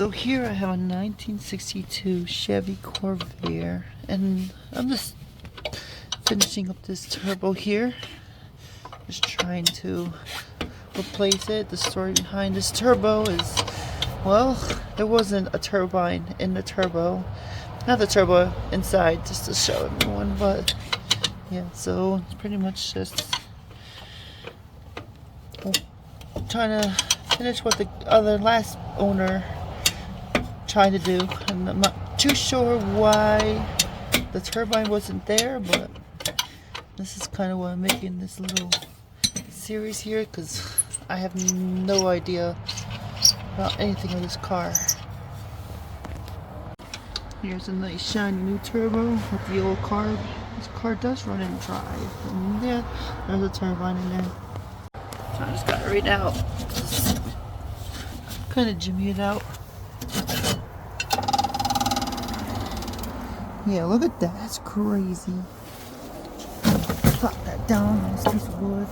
So here I have a 1962 Chevy Corvair, and I'm just finishing up this turbo here. Just trying to replace it. The story behind this turbo is, well, there wasn't a turbine in the turbo. Not the turbo inside, just to show everyone, but yeah, so it's pretty much just trying to finish what the last owner tried to do, and I'm not too sure why the turbine wasn't there, but this is kind of why I'm making this little series here, because I have no idea about anything with this car. Here's a nice shiny new turbo with the old car. This car does run and drive, and yeah, there's a turbine in there. So I just got it right out. Kind of jimmy it out. Yeah, look at that. That's crazy. Plop that down on this piece of wood.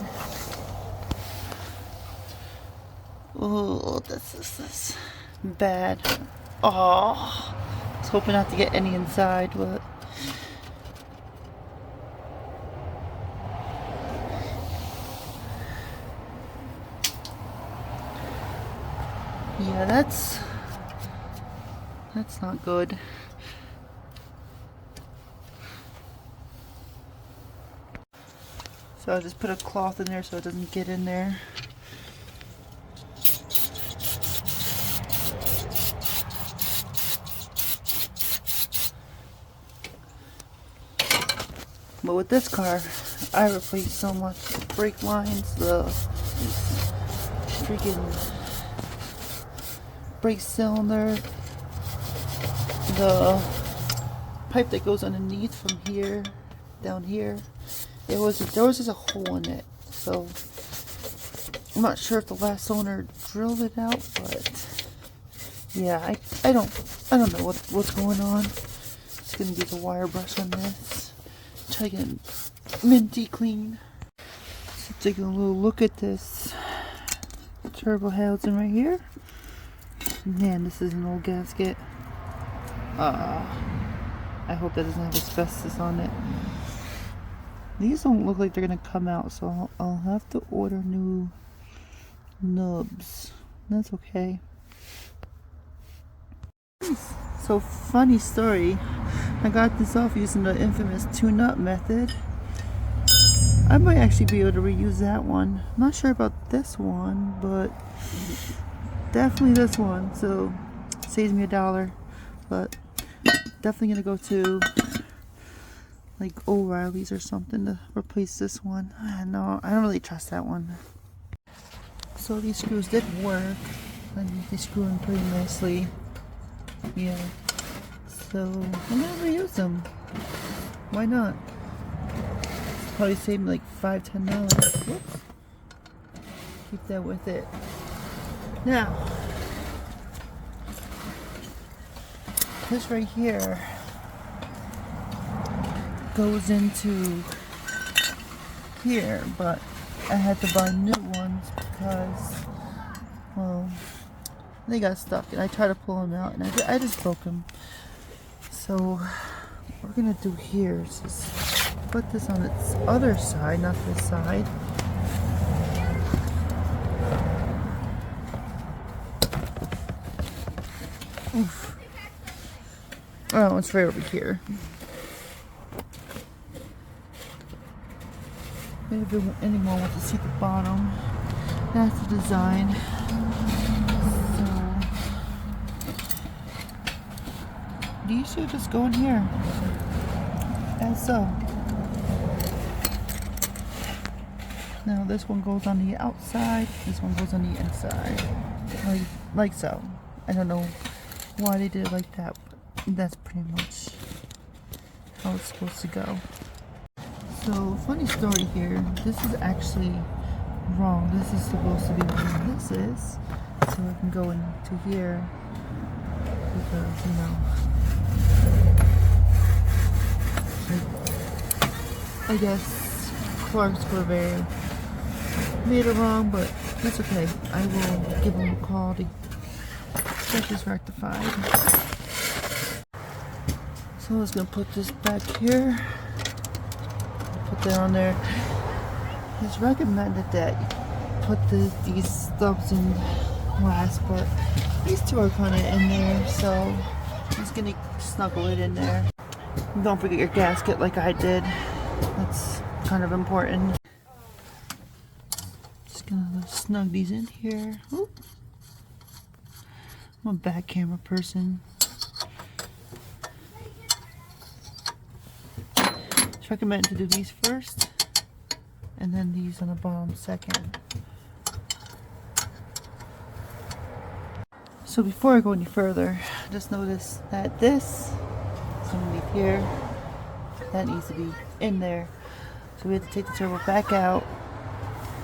Oh, this is bad. Oh, I was hoping not to get any inside, but yeah, that's not good. So I just put a cloth in there so it doesn't get in there. But with this car, I replaced so much brake lines, the freaking brake cylinder, the pipe that goes underneath from here down here. There was just a hole in it, so I'm not sure if the last owner drilled it out, but yeah, I don't know what's going on. Just gonna use a wire brush on this. Try to get it minty clean. So take a little look at this turbo housing right here. Man, this is an old gasket. I hope that doesn't have asbestos on it. These don't look like they're gonna come out, so I'll have to order new nubs. That's okay. So, funny story. I got this off using the infamous tune-up method. I might actually be able to reuse that one. I'm not sure about this one, but definitely this one. So, saves me $1. But definitely gonna go to like O'Reilly's or something to replace this one. No, I don't really trust that one. So these screws did work, and they screw in pretty nicely. Yeah. So I'm gonna reuse them. Why not? Probably save me like $5–10. Whoops. Keep that with it. Now, this right here goes into here, but I had to buy new ones because, well, they got stuck, and I tried to pull them out, and I just broke them. So what we're gonna do here is just put this on its other side, not this side. Oof. Oh, it's right over here. Maybe if anyone wants to see the bottom, that's the design. So these should just go in here, as so. Now this one goes on the outside, this one goes on the inside, like so. I don't know why they did it like that, but that's pretty much how it's supposed to go. So, funny story here, this is actually wrong. This is supposed to be where this is, so I can go into here, because, you know, I guess Clark's Corvair made it wrong, but that's okay. I will give him a call to Check is rectified. So I was gonna put this back here. Put that on there. It's recommended that you put these stubs in last, but these two are kind of in there, so I'm just gonna snuggle it in there. And don't forget your gasket like I did. That's kind of important. Just gonna snug these in here. Oop. I'm a back camera person. It's recommended to do these first, and then these on the bottom second. So before I go any further, just notice that this is underneath here. That needs to be in there. So we have to take the turbo back out,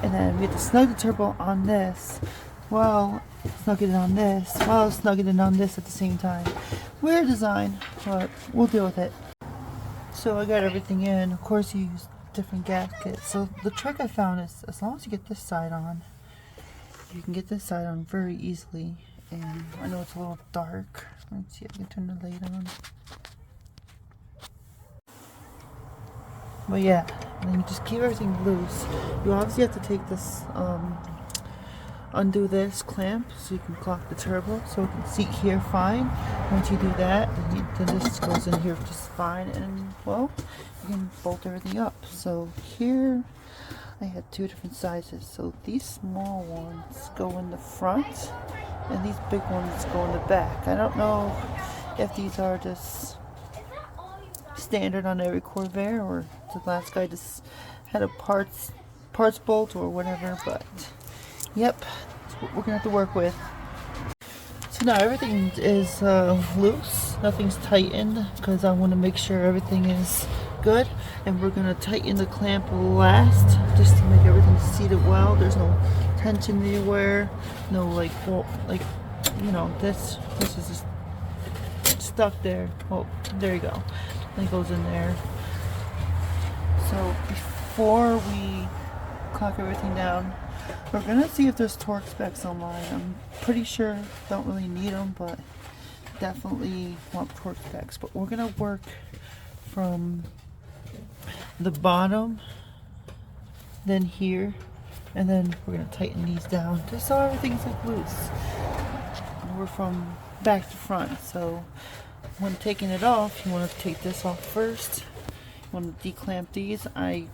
and then we have to snug the turbo on this while snugging it on this, while snugging it on this at the same time. Weird design, but we'll deal with it. So I got everything in. Of course, you use different gaskets. So the trick I found is, as long as you get this side on, you can get this side on very easily. And I know it's a little dark. Let's see if I can turn the light on. But yeah, and then you just keep everything loose. You obviously have to take this, undo this clamp so you can clock the turbo so it can seat here fine. Once you do that, then this goes in here just fine, and well, you can bolt everything up. So here I had two different sizes. So these small ones go in the front, and these big ones go in the back. I don't know if these are just standard on every Corvair, or the last guy just had a parts bolt or whatever, but yep, that's what we're gonna have to work with. So now everything is loose, nothing's tightened, because I want to make sure everything is good, and we're gonna tighten the clamp last just to make everything seated well. There's no tension anywhere, no like you know, this is just stuck there. Oh, there you go. It goes in there. So before we clock everything down, we're gonna see if there's torque specs online. I'm pretty sure don't really need them, but definitely want torque specs. But we're gonna work from the bottom, then here, and then we're gonna tighten these down just so everything's like loose. And we're from back to front, so when taking it off, you want to take this off first. You want to declamp these. I'm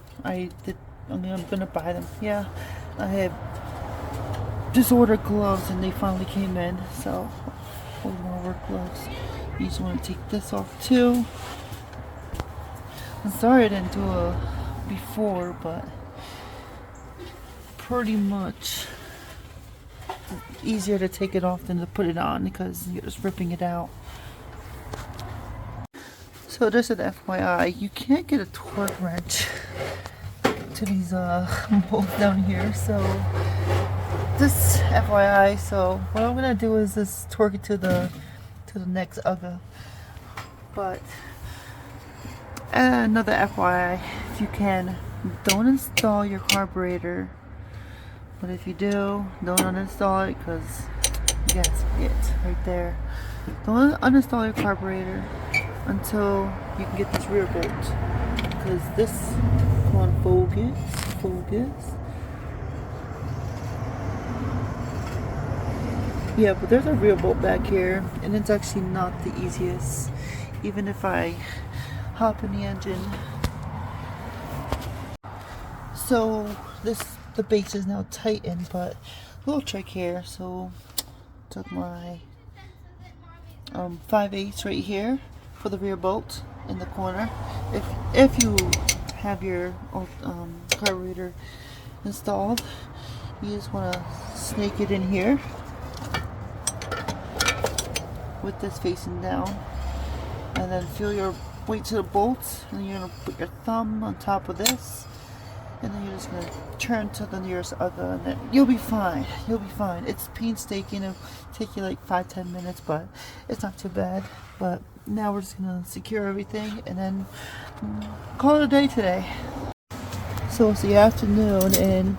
gonna buy them. Yeah, I had just ordered gloves and they finally came in, so hold on, work gloves. You just want to take this off too. I'm sorry I didn't do a before, but pretty much easier to take it off than to put it on because you're just ripping it out. So just an FYI, you can't get a torque wrench to these bolts down here, so just FYI. So what I'm gonna do is just torque it to the next UGA. But another FYI, if you can, don't install your carburetor. But if you do, don't uninstall it, because you guys get right there. Don't uninstall your carburetor until you can get this rear bolt, because this, come on, focus. Yeah, but there's a rear bolt back here, and it's actually not the easiest, even if I hop in the engine. So the base is now tightened, but a little trick here. So took my 5/8 right here for the rear bolt in the corner. If you have your carburetor installed, you just want to snake it in here with this facing down, and then feel your weight to the bolts, and you're gonna put your thumb on top of this, and then you're just gonna turn to the nearest UGA, and then you'll be fine. You'll be fine. It's painstaking. It'll take you like 5-10 minutes, but it's not too bad. But now we're just gonna secure everything and then call it a day today. So it's the afternoon, and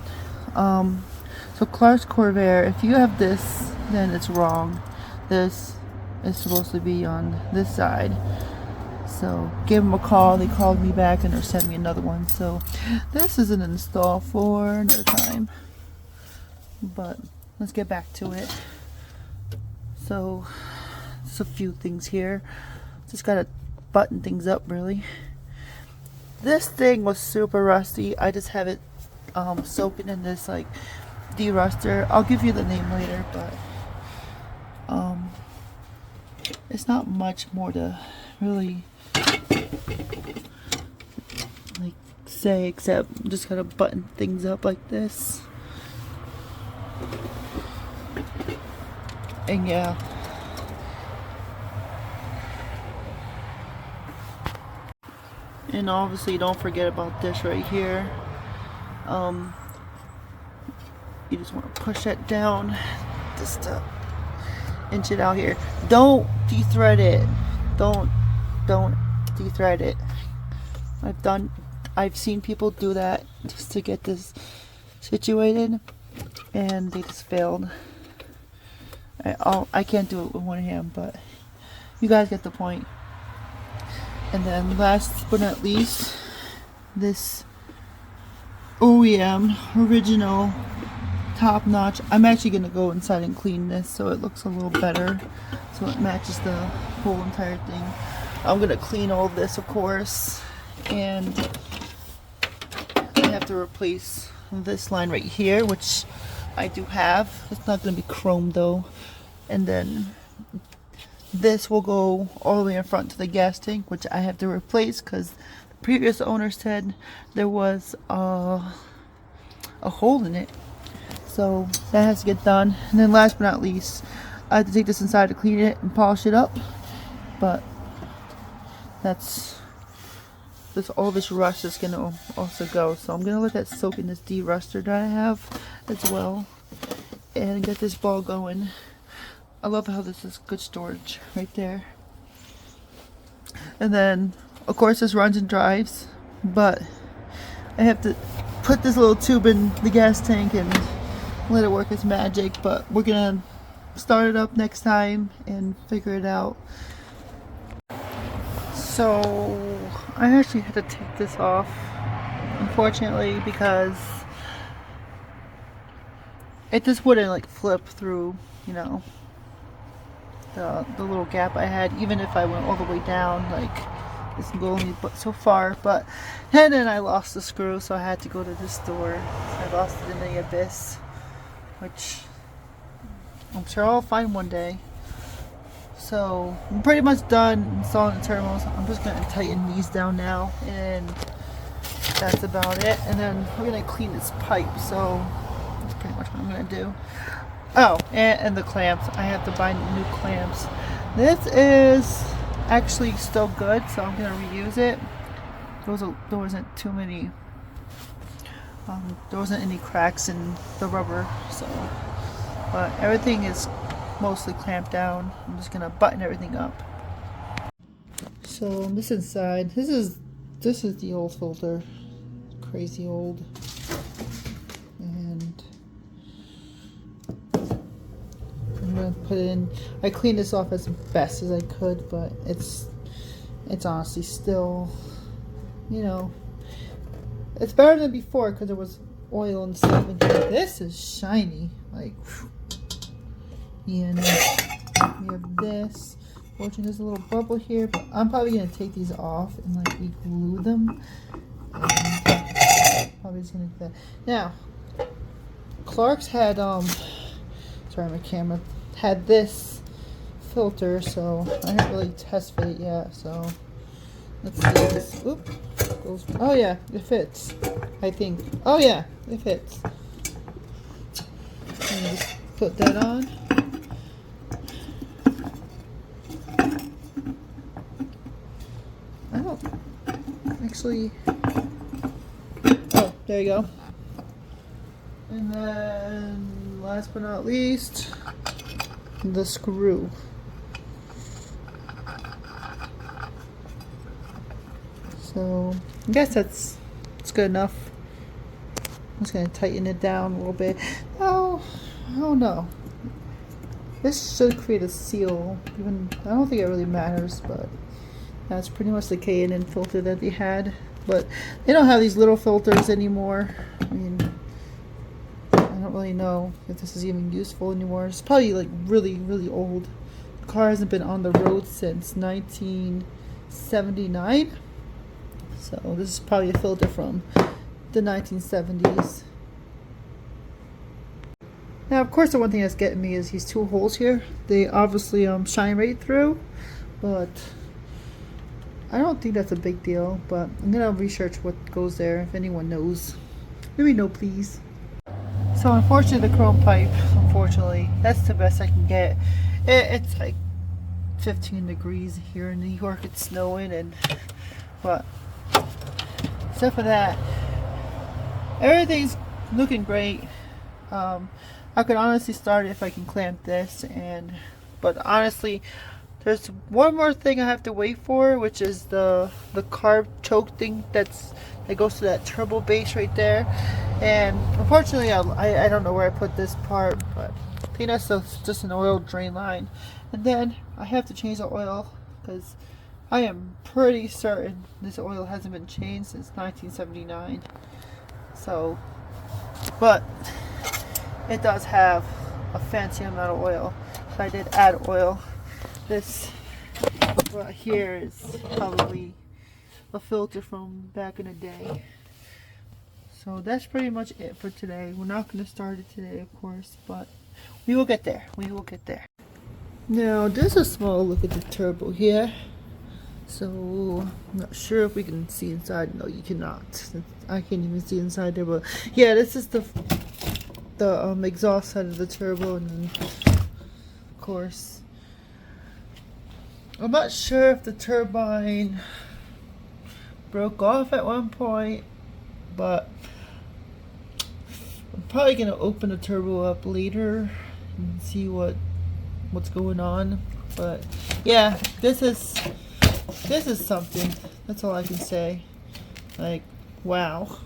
so Clark's Corvair, if you have this, then it's wrong. this is supposed to be on this side. So gave them a call, they called me back and they're sending me another one. So this is an install for another time. But let's get back to it. So there's a few things here. Just gotta button things up really. This thing was super rusty. I just have it soaking in this like de-ruster. I'll give you the name later, but it's not much more to really like say, except I'm just gonna button things up like this. And yeah, and obviously don't forget about this right here. You just want to push that down just to inch it out here. Don't de-thread it. Don't de-thread it. I've seen people do that just to get this situated, and they just failed. I can't do it with one hand, but you guys get the point. And then last but not least, this OEM original top notch. I'm actually gonna go inside and clean this so it looks a little better, so it matches the whole entire thing. I'm gonna clean all this, of course, and I have to replace this line right here, which I do have. It's not gonna be chrome though. And then this will go all the way in front to the gas tank, which I have to replace because the previous owner said there was a hole in it. So that has to get done. And then last but not least, I have to take this inside to clean it and polish it up. But all this rust is gonna also go. So I'm gonna let that soak in this de-ruster that I have as well, and get this ball going. I love how this is good storage right there. And then of course this runs and drives, but I have to put this little tube in the gas tank and let it work its magic. But we're gonna start it up next time and figure it out. So I actually had to take this off, unfortunately, because it just wouldn't like flip through, you know, the little gap I had. Even if I went all the way down, like this can go only but so far. But and then I lost the screw, so I had to go to the store. I lost it in the abyss, which I'm sure I'll find one day. So I'm pretty much done installing the turbos. I'm just going to tighten these down now, and that's about it. And then we're going to clean this pipe, so that's pretty much what I'm going to do. Oh, and the clamps. I have to buy new clamps. This is actually still good, so I'm going to reuse it. There wasn't too many, there wasn't any cracks in the rubber, so, but everything is mostly clamped down. I'm just gonna button everything up. So this inside, this is the old filter, crazy old, and I'm gonna put it in. I cleaned this off as best as I could, but it's honestly still, you know, it's better than before because there was oil and stuff in here. This is shiny, like. Yeah, and then we have this. Fortunately, there's a little bubble here, but I'm probably gonna take these off and like re-glue them. And probably just gonna do that. Now, Clark's had sorry, my camera had this filter, so I haven't really test fit it yet. So let's do this. Oop, goes. Oh yeah, it fits. I think. Oh yeah, it fits. And just put that on. Actually, oh, there you go. And then last but not least, the screw. So I guess it's good enough. I'm just gonna tighten it down a little bit. Oh, I don't know. This should create a seal. Even I don't think it really matters, but that's pretty much the K&N filter that they had. But they don't have these little filters anymore. I mean, I don't really know if this is even useful anymore. It's probably like really, really old. The car hasn't been on the road since 1979. So this is probably a filter from the 1970s. Now, of course, the one thing that's getting me is these two holes here. They obviously shine right through, but I don't think that's a big deal. But I'm gonna research what goes there if anyone knows. Let me know, please. So unfortunately, the chrome pipe. Unfortunately, that's the best I can get. It's like 15 degrees here in New York. It's snowing, and but except for that, everything's looking great. I could honestly start it if I can clamp this, but honestly, there's one more thing I have to wait for, which is the carb choke thing that goes to that turbo base right there. And unfortunately, I don't know where I put this part, but I think that's just an oil drain line. And then I have to change the oil because I am pretty certain this oil hasn't been changed since 1979. So, but it does have a fancy amount of oil, so I did add oil. This right here is probably a filter from back in the day. So that's pretty much it for today. We're not going to start it today, of course, but we will get there. We will get there. Now, there's a small look at the turbo here. So, I'm not sure if we can see inside. No, you cannot. I can't even see inside there, but yeah, this is the exhaust side of the turbo, and then, of course, I'm not sure if the turbine broke off at one point, but I'm probably gonna open the turbo up later and see what's going on. But yeah, this is something. That's all I can say. Like, wow.